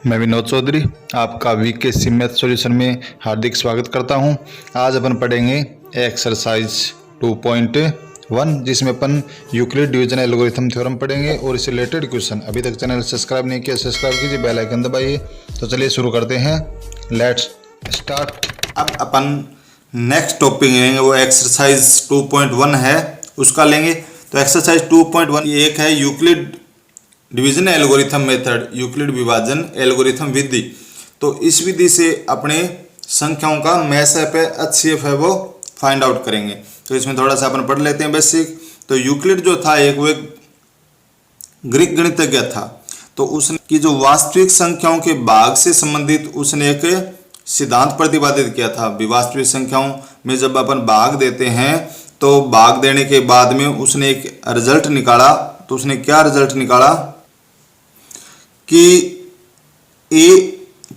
मैं विनोद चौधरी आपका वीकेसी math solution में हार्दिक स्वागत करता हूं। आज अपन पढ़ेंगे एक्सरसाइज 2.1 जिसमें अपन यूक्लिड डिवीजन एल्गोरिथम थ्योरम पढ़ेंगे और इससे रिलेटेड क्वेश्चन। अभी तक चैनल सब्सक्राइब नहीं किया सब्सक्राइब कीजिए, बेल आइकन दबाइए। तो चलिए शुरू करते हैं, लेट्स स्टार्ट। अब अपन नेक्स्ट टॉपिक लेंगे, वो एक्सरसाइज 2.1 है, उसका लेंगे। तो एक्सरसाइज 2.1 एक है Euclid division algorithm method, Euclid विभाजन एल्गोरिथम विधि। तो इस विधि से अपने संख्याओं का मैसअप है, एचसीएफ है, वो फाइंड आउट करेंगे। तो इसमें थोड़ा सा अपन पढ़ लेते हैं बेसिक। तो यूक्लिड जो था वो एक ग्रीक गणितज्ञ था। तो उसने की जो वास्तविक संख्याओं के भाग से संबंधित उसने एक सिद्धांत प्रतिपादित किया था। वास्तविक संख्याओं में जब अपन भाग देते हैं तो भाग देने के बाद में उसने एक रिजल्ट निकाला। तो उसने क्या रिजल्ट निकाला कि ए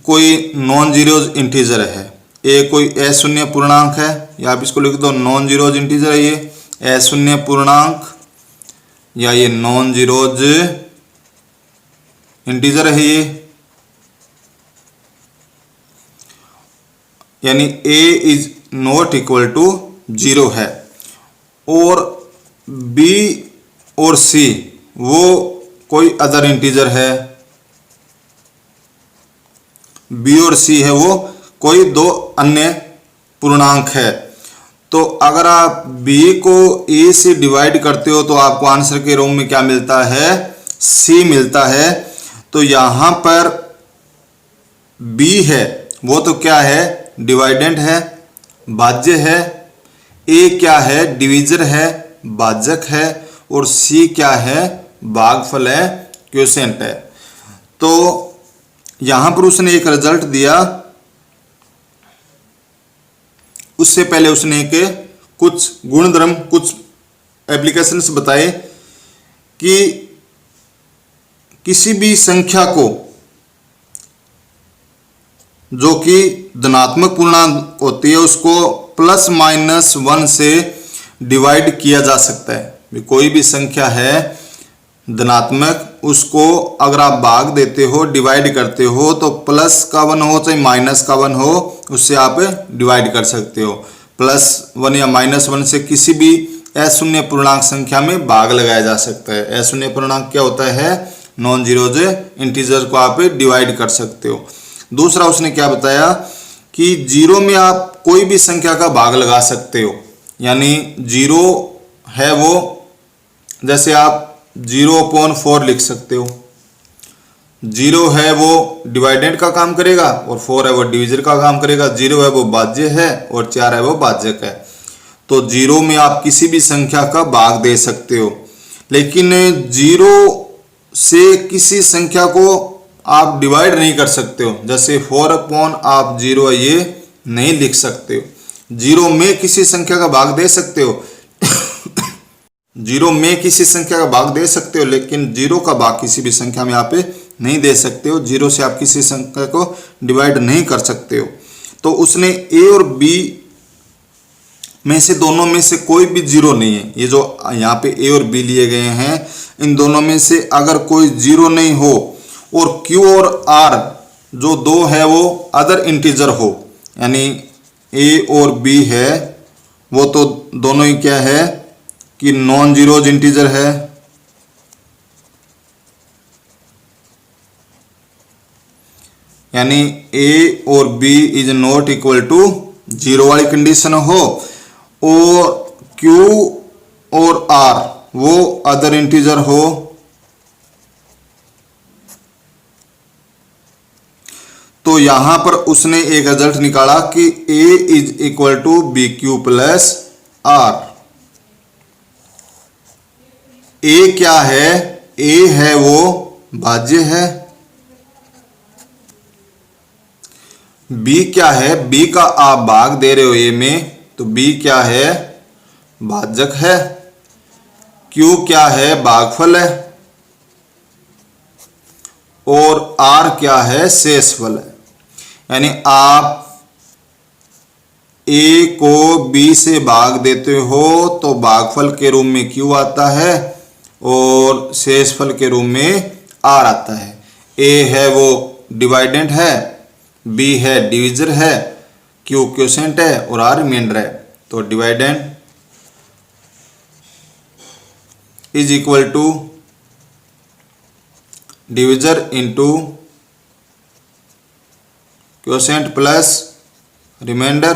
कोई नॉन जीरोज इंटीजर है, ए कोई अशून्य पूर्णांक है, या आप इसको लिख दो नॉन जीरोज इंटीजर है, ये अशून्य पूर्णांक या ये नॉन जीरोज इंटीजर है ये, यानी ए इज नॉट इक्वल टू 0 है। और बी और सी वो कोई अदर इंटीजर है, बी और सी है वो कोई दो अन्य पूर्णांक है। तो अगर आप बी को ए से डिवाइड करते हो तो आपको आंसर के रूप में क्या मिलता है, सी मिलता है। तो यहां पर बी है वो तो क्या है, डिवाइडेंड है, भाज्य है। ए क्या है, डिवीजर है, भाजक है। और सी क्या है, भागफल है, क्वोशिएंट है। तो यहां पर उसने एक रिजल्ट दिया। उससे पहले उसने एक कुछ गुणधर्म, कुछ एप्लीकेशंस बताए कि किसी भी संख्या को जो कि धनात्मक पूर्णांक होती है उसको ±1 से डिवाइड किया जा सकता है। कोई भी संख्या है धनात्मक, उसको अगर आप भाग देते हो, डिवाइड करते हो, तो प्लस का 1 हो चाहे माइनस का 1 हो, उससे आप डिवाइड कर सकते हो। +1 या -1 से किसी भी अशून्य पूर्णांक संख्या में भाग लगाया जा सकता है। अशून्य पूर्णांक क्या होता है, नॉन जीरोज इंटीजर को आप डिवाइड कर सकते हो। दूसरा उसने क्या बताया कि 0 में आप कोई भी संख्या का भाग लगा सकते हो। यानी 0 है वो, जैसे आप 0/4 लिख सकते हो। 0 है वो डिवाइडेंड का काम करेगा और 4 है वो डिवीजर का काम करेगा। 0 है वो भाज्य है और 4 है वो भाजक है। तो 0 में आप किसी भी संख्या का भाग दे सकते हो, लेकिन 0 से किसी संख्या को आप डिवाइड नहीं कर सकते हो। जैसे 4/0 ये नहीं लिख सकते हो। 0 में किसी संख्या का भाग दे सकते हो 0 में किसी संख्या का भाग दे सकते हो, लेकिन 0 का भाग किसी भी संख्या में आप नहीं दे सकते हो। 0 से आप किसी संख्या को डिवाइड नहीं कर सकते हो। तो उसने ए और बी में से दोनों में से कोई भी 0 नहीं है। ये जो यहाँ पे ए और बी लिए गए हैं, इन दोनों में से अगर कोई 0 नहीं हो और क्यू और आर जो 2 है वो अदर इंटीजर हो, यानी ए और बी है वो तो दोनों ही क्या है कि नॉन जीरोज इंटीजर है। यानी ए और B is not equal to 0 वाली कंडीशन हो, और क्यू और आर वो अदर इंटीजर हो। तो यहां पर उसने एक रिजल्ट निकाला कि a is equal to B Q plus r. A क्या है, ए है वो भाज्य है। बी क्या है, बी का आप भाग दे रहे हो ए में, तो बी क्या है, भाजक है। क्यू क्या है, भागफल है। और आर क्या है, शेषफल है। यानी आप ए को बी से भाग देते हो तो भागफल के रूप में क्यू आता है और शेषफल के रूप में आर आता है। ए है वो डिवाइडेंट है, बी है डिविजर है, क्यू क्वोशिएंट है और आर रिमाइंडर है। तो dividend is equal to divisor into quotient plus remainder.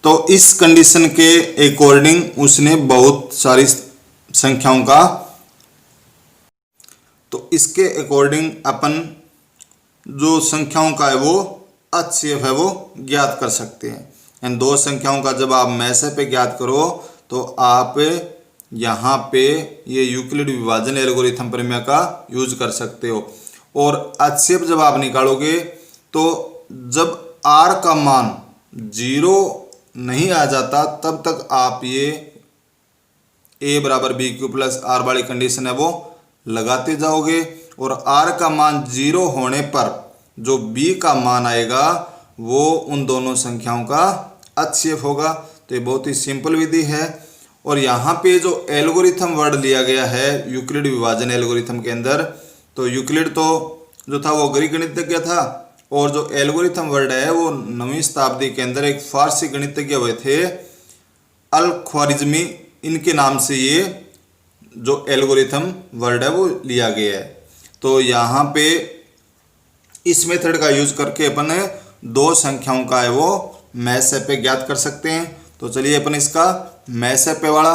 तो इस कंडीशन के अकॉर्डिंग उसने बहुत सारी संख्याओं का, तो इसके अकॉर्डिंग अपन जो संख्याओं का है वो HCF है वो ज्ञात कर सकते हैं। इन दो संख्याओं का जब आप मैसेप पे ज्ञात करो तो आप यहाँ पे ये यूक्लिड विभाजन एल्गोरिथम प्रमेय का यूज कर सकते हो। और HCF जब आप निकालोगे तो जब R का मान 0 नहीं आ जाता तब तक आप ये A बराबर BQ प्लस R वाली कंडीशन है वो लगाते जाओगे और R का मान 0 होने पर जो B का मान आएगा वो उन दोनों संख्याओं का HCF होगा। तो ये बहुत ही सिंपल विधि है। और यहाँ पे जो एल्गोरिथम वर्ड लिया गया है यूक्लिड विभाजन एल्गोरिथम के अंदर, तो यूक्लिड तो जो था वो ग्रीक गणितज्ञ था और जो एल्गोरिथम वर्ड है वो 9वीं शताब्दी के अंदर एक फारसी गणितज्ञ हुए थे अल ख्वारिज़मी, इनके नाम से ये जो एल्गोरिथम वर्ड है वो लिया गया है। तो यहाँ पे इस मेथड का यूज करके अपन दो संख्याओं का है वो मैसेप पे ज्ञात कर सकते हैं। तो चलिए अपन इसका मैसेप पे वाला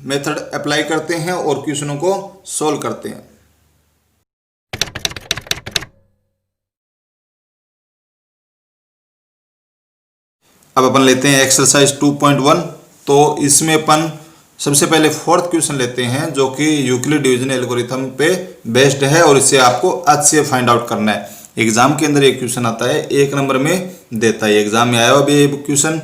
मेथड अप्लाई करते हैं और क्वेश्चनों को सोल्व करते हैं। अब अपन लेते हैं एक्सरसाइज 2.1। तो इसमें अपन सबसे पहले फोर्थ क्वेश्चन लेते हैं जो कि यूक्लिड डिवीजन एल्गोरिथम पे बेस्ड है और इससे आपको HCF फाइंड आउट करना है। एग्जाम के अंदर एक क्वेश्चन आता है, 1 नंबर में देता है, एग्जाम में आया हुआ भी ये क्वेश्चन।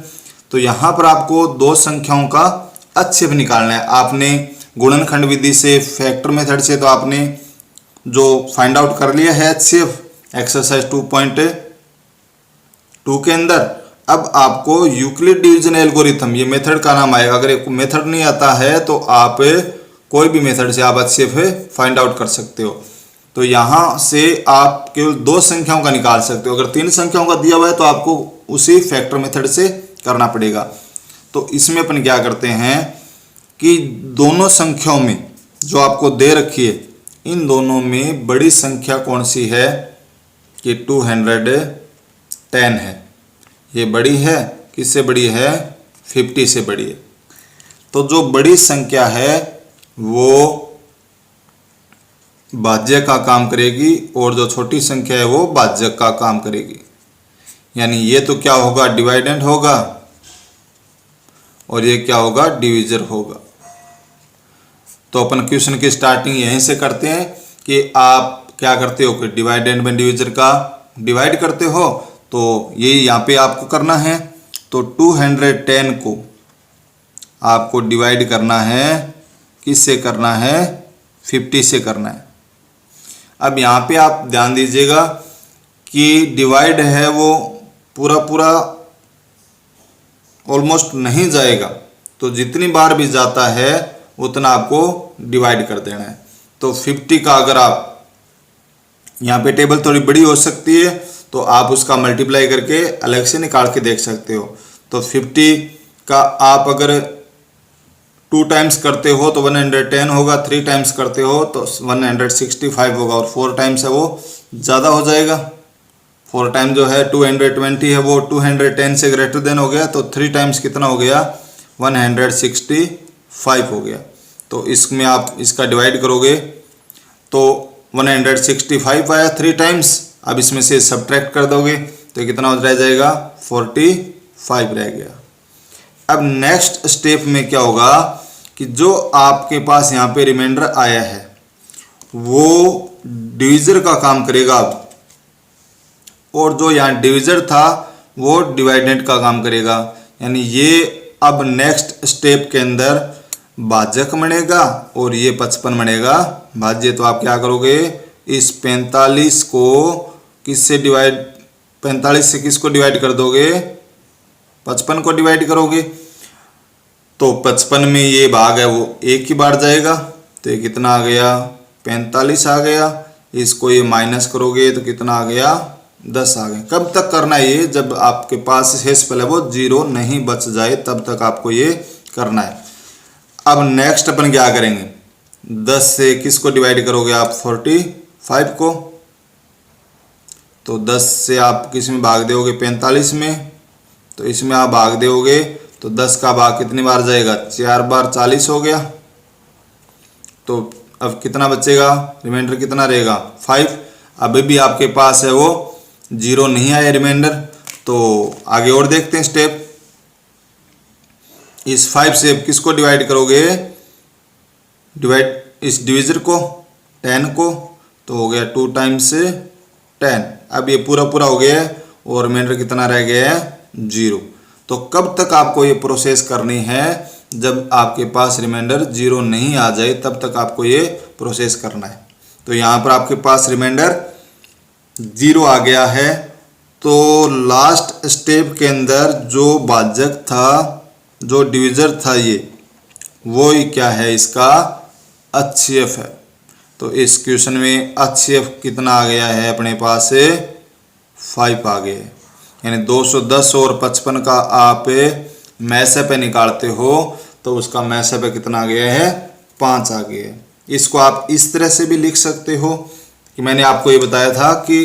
तो यहाँ पर आपको दो संख्याओं का HCF निकालना है। आपने गुणनखंड विधि से, फैक्टर मेथड से तो आपने जो फाइंड आउट कर लिया है HCF एक्सरसाइज 2.2 के अंदर। अब आपको यूक्लिड डिवीजन एल्गोरिथम, ये मेथड का नाम आएगा। अगर एक मेथड नहीं आता है तो आप कोई भी मेथड से आप HCF फाइंड आउट कर सकते हो। तो यहाँ से आप केवल दो संख्याओं का निकाल सकते हो। अगर 3 संख्याओं का दिया हुआ है तो आपको उसी फैक्टर मेथड से करना पड़ेगा। तो इसमें अपन क्या करते हैं कि दोनों संख्याओं में जो आपको दे रखी है, इन दोनों में बड़ी संख्या कौन सी है कि 210 है। ये बड़ी है, किससे बड़ी है? 50 से बड़ी है। तो जो बड़ी संख्या है वो भाज्य का काम करेगी और जो छोटी संख्या है वो भाज्य का काम करेगी। यानी ये तो क्या होगा? डिवाइडेंड होगा और ये क्या होगा? डिविजर होगा। तो अपन क्वेश्चन की स्टार्टिंग यहीं से करते हैं कि आप क्या करते हो कि डिवाइडेंड में डिविजर का डिवाइड करते हो। तो ये यहाँ पे आपको करना है। तो 210 को आपको डिवाइड करना है, किससे करना है? 50 से करना है। अब यहाँ पे आप ध्यान दीजिएगा कि डिवाइड है वो पूरा पूरा ऑलमोस्ट नहीं जाएगा, तो जितनी बार भी जाता है उतना आपको डिवाइड कर देना है। तो 50 का अगर आप यहाँ पे टेबल थोड़ी बड़ी हो सकती है तो आप उसका मल्टीप्लाई करके अलग से निकाल के देख सकते हो। तो 50 का आप अगर 2 टाइम्स करते हो तो 110 होगा, 3 टाइम्स करते हो तो 165 होगा और 4 टाइम्स है वो ज़्यादा हो जाएगा। 4 टाइम जो है 220 है वो 210 से ग्रेटर देन हो गया। तो 3 टाइम्स कितना हो गया? 165 हो गया। तो इसमें आप इसका डिवाइड करोगे तो 165 आया 3 टाइम्स। अब इसमें से सब्ट्रैक्ट कर दोगे तो कितना रह जाएगा? 45 रह गया। अब नेक्स्ट स्टेप में क्या होगा कि जो आपके पास यहाँ पे रिमाइंडर आया है वो डिविजर का काम करेगा अब, और जो यहाँ डिविजर था वो डिवाइडेंड का काम करेगा। यानी ये अब नेक्स्ट स्टेप के अंदर भाजक बनेगा और ये 55 बनेगा भाज्य। तो आप क्या करोगे? इस 45 को किससे डिवाइड, 45 से किसको डिवाइड कर दोगे? 55 को डिवाइड करोगे। तो 55 में ये भाग है वो एक ही बार जाएगा। तो ये कितना आ गया? 45 आ गया, इसको ये माइनस करोगे तो कितना आ गया 10 आ गया। कब तक करना है ये, जब आपके पास शेषफल है वो 0 नहीं बच जाए तब तक आपको ये करना है। अब नेक्स्ट अपन क्या करेंगे, 10 से किसको डिवाइड करोगे आप 45 को, तो 10 से आप किस में भाग दोगे 45 में, तो इसमें आप भाग दोगे तो 10 का भाग कितनी बार जाएगा 4 बार 40 हो गया। तो अब कितना बचेगा, रिमाइंडर कितना रहेगा 5। अभी भी आपके पास है वो 0 नहीं आया रिमाइंडर, तो आगे और देखते हैं स्टेप। इस 5 से किसको डिवाइड करोगे, डिवाइड इस डिविजर को 10 को, तो हो गया 2 टाइम्स 10। अब ये पूरा पूरा हो गया है और रिमाइंडर कितना रह गया है 0। तो कब तक आपको ये प्रोसेस करनी है, जब आपके पास रिमाइंडर 0 नहीं आ जाए तब तक आपको ये प्रोसेस करना है। तो यहाँ पर आपके पास रिमाइंडर 0 आ गया है, तो लास्ट स्टेप के अंदर जो भाजक था, जो डिविजर था, ये वो ही क्या है इसका HCF है। तो इस क्वेश्चन में HCF कितना आ गया है अपने पास 5 आ गया है, यानी 210 और 55 का आप मैसेप निकालते हो तो उसका मैसेप कितना आ गया है 5 आ गया है। इसको आप इस तरह से भी लिख सकते हो कि मैंने आपको ये बताया था कि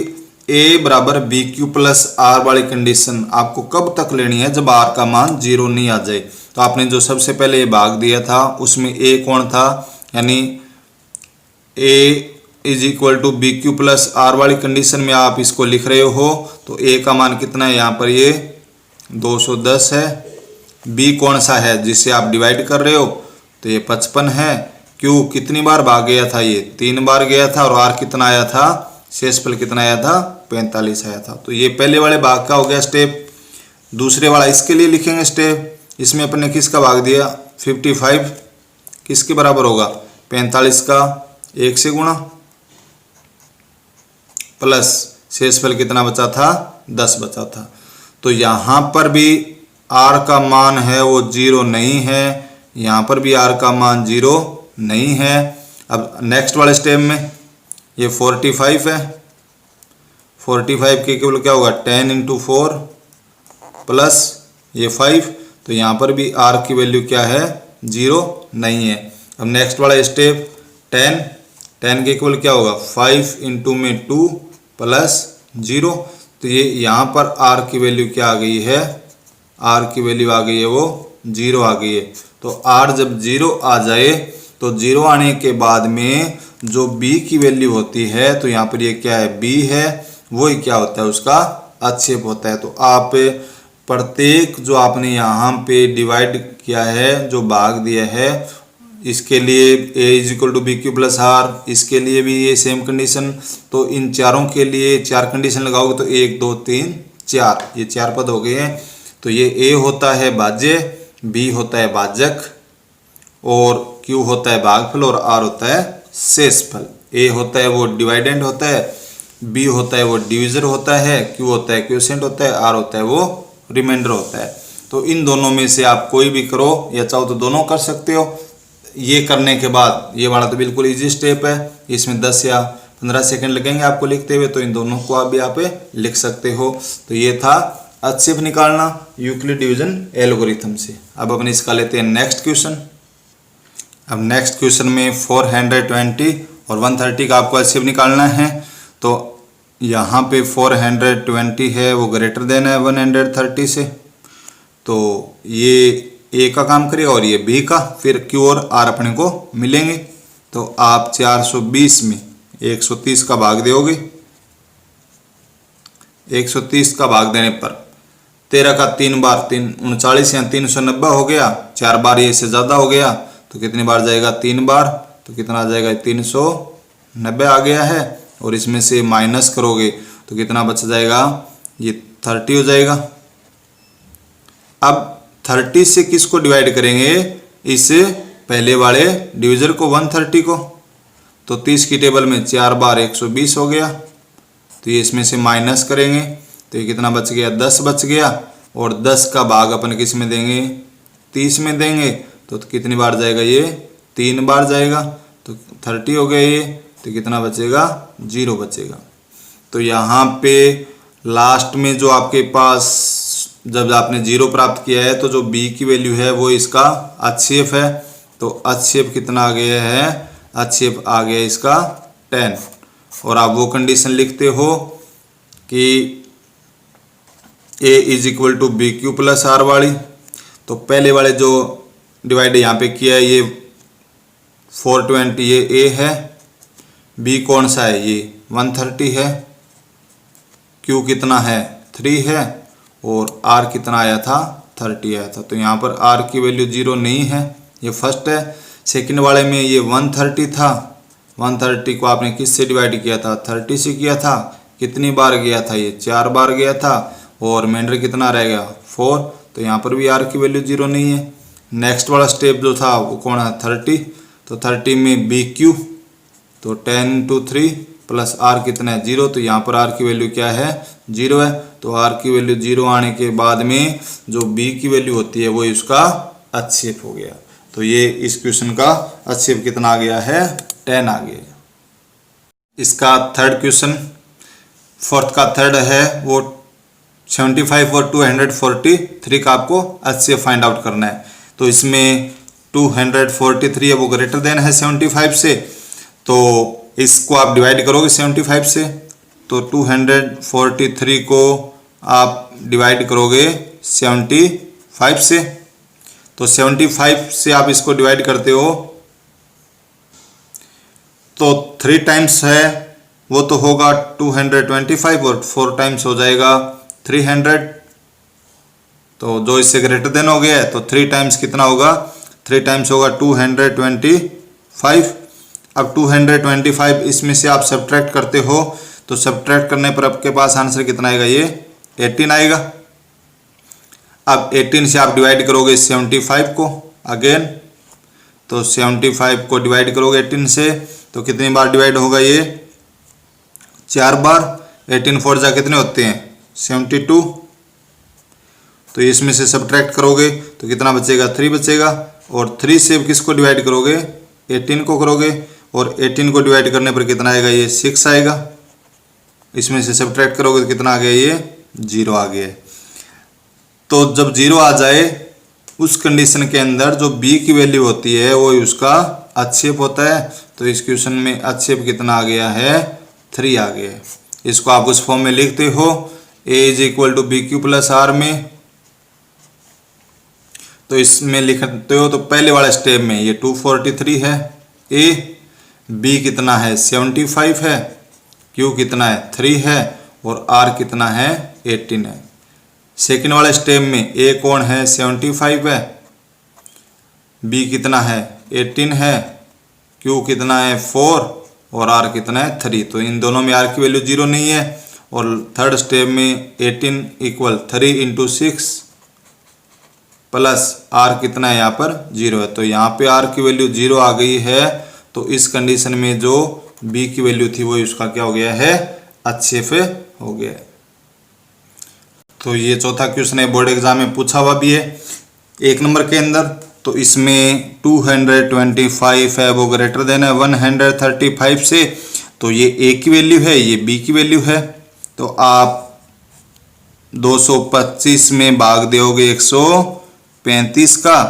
A बराबर BQ प्लस R वाली कंडीशन आपको कब तक लेनी है, जब R का मान 0 नहीं आ जाए। तो आपने जो सबसे पहले ये भाग दिया था उसमें A कौन था, यानी A is equal to BQ plus R वाली कंडीशन में आप इसको लिख रहे हो, तो A का मान कितना है यहाँ पर ये 210 है। B कौन सा है जिससे आप डिवाइड कर रहे हो, तो ये 55 है। Q कितनी बार भाग गया था, ये 3 बार गया था, और R कितना आया था, शेषफल कितना आया था 45 आया था। तो ये पहले वाले भाग का हो गया स्टेप। दूसरे वाला इसके लिए लिखेंगे स्टेप, इसमें अपने किसका भाग दिया 55 किसके बराबर होगा 45 का 1 से गुणा, प्लस शेषफल कितना बचा था 10 बचा था। तो यहाँ पर भी R का मान है वो 0 नहीं है, यहाँ पर भी R का मान 0 नहीं है। अब नेक्स्ट वाले स्टेप में ये 45 है, 45 के केवल क्या होगा 10 इंटू 4 प्लस ये 5, तो यहाँ पर भी R की वैल्यू क्या है 0 नहीं है। अब नेक्स्ट वाला स्टेप 10 के केवल क्या होगा 5 इंटू में 2 प्लस 0, तो ये यहाँ पर R की वैल्यू क्या आ गई है, R की वैल्यू आ गई है वो 0 आ गई है। तो R जब 0 आ जाए तो 0 आने के बाद में जो B की वैल्यू होती है, तो यहाँ पर ये क्या है B है, वो ही क्या होता है उसका HCF होता है। तो आप प्रत्येक जो आपने यहाँ पे डिवाइड किया है, जो भाग दिया है, इसके लिए A is equal to BQ plus R, इसके लिए भी ये सेम कंडीशन। तो इन चारों के लिए 4 कंडीशन लगाओगे तो 1 2 3 4, ये 4 पद हो गए हैं। तो ये A होता है भाज्य, B होता है भाजक, और Q होता है भागफल, और R होता है शेषफल। A होता है वो डिवाइडेंड होता है, B होता है वो डिविजर होता है, Q होता है क्वोशिएंट होता है, R होता है वो रिमाइंडर होता है। तो इन दोनों में से आप कोई भी करो, या चाहो तो दोनों कर सकते हो। ये करने के बाद ये वाला तो बिल्कुल इजी स्टेप है, इसमें 10 या 15 सेकंड लगेंगे आपको लिखते हुए, तो इन दोनों को आप भी यहाँ पे लिख सकते हो। तो ये था HCF निकालना यूक्लिड डिवीजन एल्गोरिथम से। अब अपन इसका लेते हैं नेक्स्ट क्वेश्चन। अब नेक्स्ट क्वेश्चन में 420 और 130 का आपको HCF निकालना है। तो यहाँ पे 420 है वो ग्रेटर देन है 130 से, तो ये A का काम करेगा और ये B का, फिर Q और R अपने को मिलेंगे। तो आप 420 में 130 का भाग दोगे, 130 का भाग देने पर 13 का 3 बार 39 या 390 हो गया, 4 बार ये से ज़्यादा हो गया, तो कितनी बार जाएगा 3 बार, तो कितना आ जाएगा 390 आ गया है। और इसमें से माइनस करोगे तो कितना बच जाएगा, ये 30 हो जाएगा। अब 30 से किसको डिवाइड करेंगे, इस पहले वाले डिविजर को 130 को, तो 30 की टेबल में 4 बार 120 हो गया, तो ये इसमें से माइनस करेंगे तो ये कितना बच गया 10 बच गया। और 10 का भाग अपन किस में देंगे 30 में देंगे, तो कितनी बार जाएगा ये 3 बार जाएगा, तो 30 हो गया ये। तो कितना बचेगा, 0 बचेगा। तो यहाँ पे लास्ट में जो आपके पास जब आपने 0 प्राप्त किया है तो जो b की वैल्यू है वो इसका HCF है। तो HCF कितना आ गया है, HCF आ गया इसका 10। और आप वो कंडीशन लिखते हो कि a is equal to B Q plus R वाली। तो पहले वाले जो डिवाइड यहाँ पे किया है ये 420 ये a है, b कौन सा है ये 130 है, q कितना है 3 है और r कितना आया था 30 आया था। तो यहाँ पर r की वैल्यू 0 नहीं है, ये फर्स्ट है। सेकंड वाले में ये 130 था, 130 को आपने किससे डिवाइड किया था, 30 से किया था। कितनी बार गया था, ये 4 बार गया था और रिमाइंडर कितना रह गया 4। तो यहाँ पर भी r की वैल्यू 0 नहीं है। नेक्स्ट वाला स्टेप जो था वो कौन है 30। तो 30 में बी क्यू, तो 10 × 3 प्लस r कितना है 0। तो यहाँ पर r की वैल्यू क्या है 0 है। तो r की वैल्यू 0 आने के बाद में जो b की वैल्यू होती है वो इसका HCF हो गया। तो ये इस क्वेश्चन का HCF कितना आ गया है 10 आ गया। इसका थर्ड क्वेश्चन, फोर्थ का थर्ड है वो 75 और 243 का आपको HCF फाइंड आउट करना है। तो इसमें 243 है वो ग्रेटर देन है 75 से, तो इसको आप डिवाइड करोगे 75 से। तो 243 को आप डिवाइड करोगे 75 से। तो 75 से आप इसको डिवाइड करते हो तो 3 टाइम्स है वो तो होगा 225 और 4 टाइम्स हो जाएगा 300। तो जो इससे ग्रेटर देन हो गया है तो 3 टाइम्स कितना होगा, 3 टाइम्स होगा 225। अब 225 इसमें से आप सब्ट्रैक्ट करते हो तो सब्ट्रैक्ट करने पर आपके पास आंसर कितना आएगा, ये 18 आएगा। अब 18 से आप डिवाइड करोगे 75 को अगेन, तो 75 को डिवाइड करोगे 18 से तो कितनी बार डिवाइड होगा, ये 4 बार। 18 4 जा कितने होते हैं 72। तो इसमें से सब्ट्रैक्ट करोगे तो कितना बचेगा 3 बचेगा। और 3 से किसको डिवाइड करोगे 18 को करोगे और 18 को डिवाइड करने पर कितना आएगा, ये 6 आएगा। इसमें से सब्ट्रैक्ट करोगे तो कितना आ गया, ये 0 आ गया। तो जब 0 आ जाए उस कंडीशन के अंदर जो b की वैल्यू होती है वो उसका HCF होता है। तो इस क्वेश्चन में HCF कितना आ गया है 3 आ गया है। इसको आप उस फॉर्म में लिखते हो a is equal to B Q plus R में। तो इसमें लिखते हो तो पहले वाले स्टेप में ये 243 है a, b कितना है 75 है, q कितना है 3 है और r कितना है 18 है। सेकेंड वाले स्टेप में a कौन है 75 है, b कितना है 18 है, q कितना है 4 और r कितना है 3। तो इन दोनों में r की वैल्यू 0 नहीं है। और थर्ड स्टेप में 18 इक्वल 3 × 6 प्लस r कितना है यहाँ पर 0 है। तो यहाँ पे r की वैल्यू 0 आ गई है। तो इस कंडीशन में जो b की वैल्यू थी वो उसका क्या हो गया है HCF हो गया है। तो ये चौथा क्वेश्चन है, बोर्ड एग्जाम में पूछा हुआ भी है 1 नंबर के अंदर। तो इसमें 225 है वो ग्रेटर देन है 135 से। तो ये a की वैल्यू है, ये b की वैल्यू है। तो आप 225 में भाग दोगे 135 का,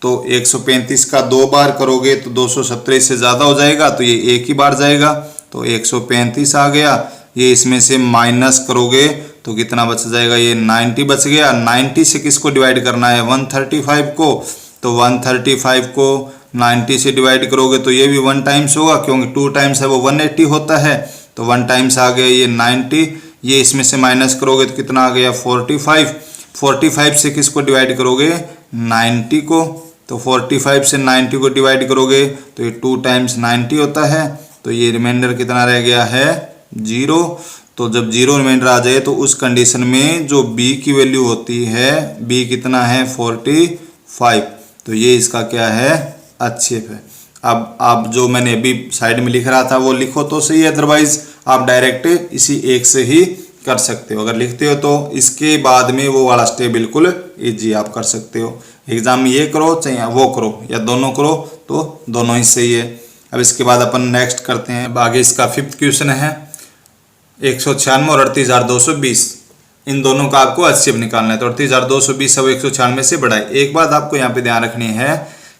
तो 135 का 2 बार करोगे तो 217 से ज़्यादा हो जाएगा, तो ये एक ही बार जाएगा। तो 135 आ गया। ये इसमें से माइनस करोगे तो कितना बच जाएगा, ये 90 बच गया। 90 से किसको डिवाइड करना है 135 को। तो 135 को 90 से डिवाइड करोगे तो ये भी 1 टाइम्स होगा, क्योंकि 2 टाइम्स है वो 180 होता है। तो 1 टाइम्स आ गया ये 90। ये इसमें से माइनस करोगे तो कितना आ गया 45। 45 से किसको डिवाइड करोगे 90 को। तो 45 से 90 को डिवाइड करोगे तो ये 2 टाइम्स 90 होता है। तो ये रिमाइंडर कितना रह गया है 0। तो जब 0 रिमाइंडर आ जाए तो उस कंडीशन में जो b की वैल्यू होती है, b कितना है 45। तो ये इसका क्या है HCF है। अब आप जो मैंने अभी साइड में लिख रहा था वो लिखो तो सही है, अदरवाइज आप डायरेक्ट इसी एक से ही कर सकते हो। अगर लिखते हो तो इसके बाद में वो वाला स्टेप बिल्कुल ईजी आप कर सकते हो। एग्जाम में ये करो चाहे वो करो या दोनों करो तो दोनों ही सही है। अब इसके बाद अपन नेक्स्ट करते हैं। अब आगे इसका 5th क्वेश्चन है 196 और 38,220, इन दोनों का आपको HCF निकालना है। तो 38,220 अब 196 से बढ़ाए। एक बात आपको यहाँ पे ध्यान रखनी है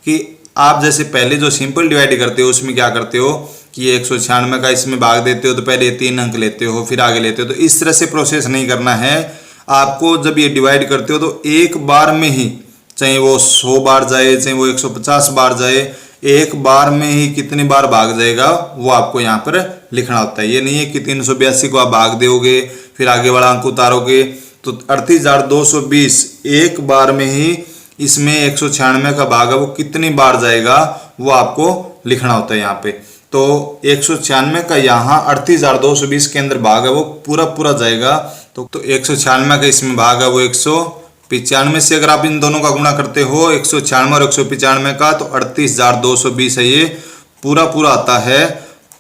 कि आप जैसे पहले जो सिंपल डिवाइड करते हो उसमें क्या करते हो कि 196 का इसमें भाग देते हो तो पहले 3 अंक लेते हो फिर आगे लेते हो। तो इस तरह से प्रोसेस नहीं करना है आपको। जब ये डिवाइड करते हो तो एक बार में ही, चाहे वो 100 बार जाए चाहे वो 150 बार जाए, एक बार में ही कितनी बार भाग जाएगा वो आपको यहाँ पर लिखना होता है। ये नहीं है कि 382 को आप भाग दोगे फिर आगे वाला अंक उतारोगे। तो 38,220 एक बार में ही इसमें 196 का भाग है वो कितनी बार जाएगा वो आपको लिखना होता है यहाँ पे। तो 196 का यहाँ 38,220 के अंदर भाग है वो पूरा पूरा जाएगा। तो 196 का इसमें भाग है वो 195 से अगर आप इन दोनों का गुणा करते हो 196 और 195 का, तो 38,220 है ये पूरा पूरा आता है।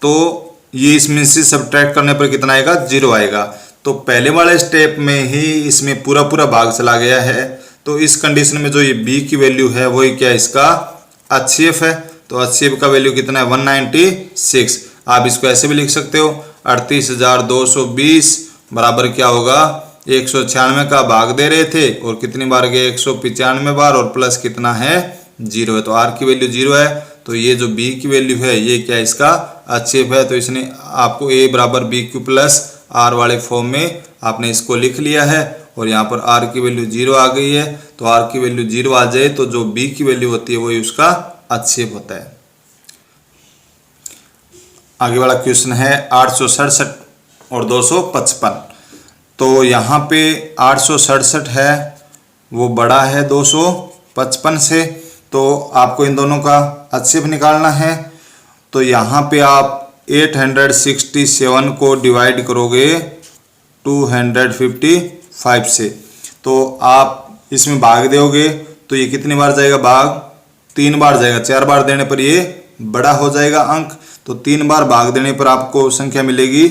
तो ये इसमें से सब्ट्रैक्ट करने पर कितना आएगा, 0 आएगा। तो पहले वाले स्टेप में ही इसमें पूरा पूरा भाग चला गया है। तो इस कंडीशन में जो ये b की वैल्यू है वही क्या इसका HCF है। तो HCF का वैल्यू कितना है 196। आप इसको ऐसे भी लिख सकते हो 38,220 बराबर क्या होगा 196 का भाग दे रहे थे और कितनी बार गए 195 बार और प्लस कितना है 0 है। तो r की वैल्यू 0 है। तो ये जो b की वैल्यू है ये क्या इसका HCF है। तो इसने आपको a बराबर BQ प्लस r वाले फॉर्म में आपने इसको लिख लिया है और यहाँ पर r की वैल्यू 0 आ गई है। तो r की वैल्यू 0 आ जाए तो जो b की वैल्यू होती है वही उसका HCF होता है। आगे वाला क्वेश्चन है 867 और 255। तो यहाँ पे 867 है वो बड़ा है 255 से, तो आपको इन दोनों का HCF निकालना है। तो यहाँ पे आप 867 को डिवाइड करोगे 255 से, तो आप इसमें भाग दोगे तो ये कितनी बार जाएगा भाग, 3 बार जाएगा। 4 बार देने पर ये बड़ा हो जाएगा अंक। तो 3 बार भाग देने पर आपको संख्या मिलेगी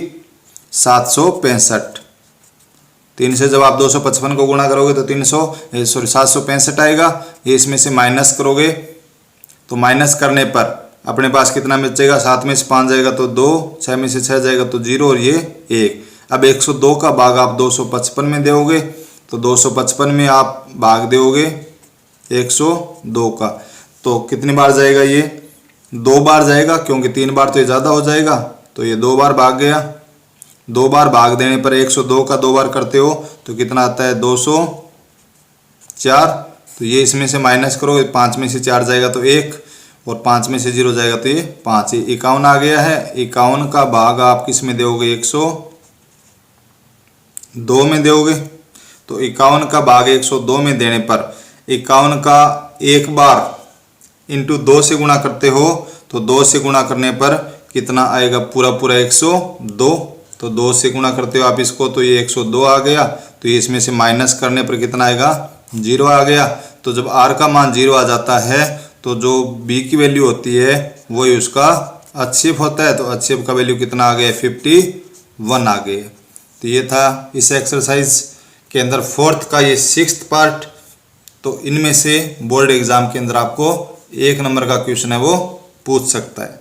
765। 3 से जब आप 255 को गुणा करोगे तो 765 आएगा। ये इसमें से माइनस करोगे तो माइनस करने पर अपने पास कितना बचेगा, 7 में से 5 जाएगा तो 2, 6 में से 6 जाएगा तो 0 और ये 1। अब 102 का भाग आप 255 में दोगे तो 255 में आप भाग दोगे 102 का, तो कितनी बार जाएगा ये 2 बार जाएगा, क्योंकि 3 बार तो ये ज़्यादा हो जाएगा। तो ये 2 बार भाग गया। 2 बार भाग देने पर 102 का 2 बार करते हो तो कितना आता है 204। तो ये इसमें से माइनस करोगे, 5 में से 4 जाएगा तो 1 और 5 में से 0 जाएगा तो ये 5। ये 51 आ गया है। 51 का भाग आप किस में दोगे, 102 में दोगे। तो 51 का भाग 102 में देने पर 51 का एक बार इंटू 2 से गुणा करते हो तो 2 से गुणा करने पर कितना आएगा, पूरा पूरा 102। तो 2 से गुणा करते हो आप इसको तो ये 102 आ गया। तो ये इसमें से माइनस करने पर कितना आएगा, 0 आ गया। तो जब r का मान 0 आ जाता है तो जो b की वैल्यू होती है वही उसका HCF होता है। तो HCF का वैल्यू कितना आ गया, 51 आ गया। तो ये था इस एक्सरसाइज के अंदर 4th का ये 6th पार्ट। तो इनमें से बोर्ड एग्जाम के अंदर आपको 1 नंबर का क्वेश्चन है वो पूछ सकता है।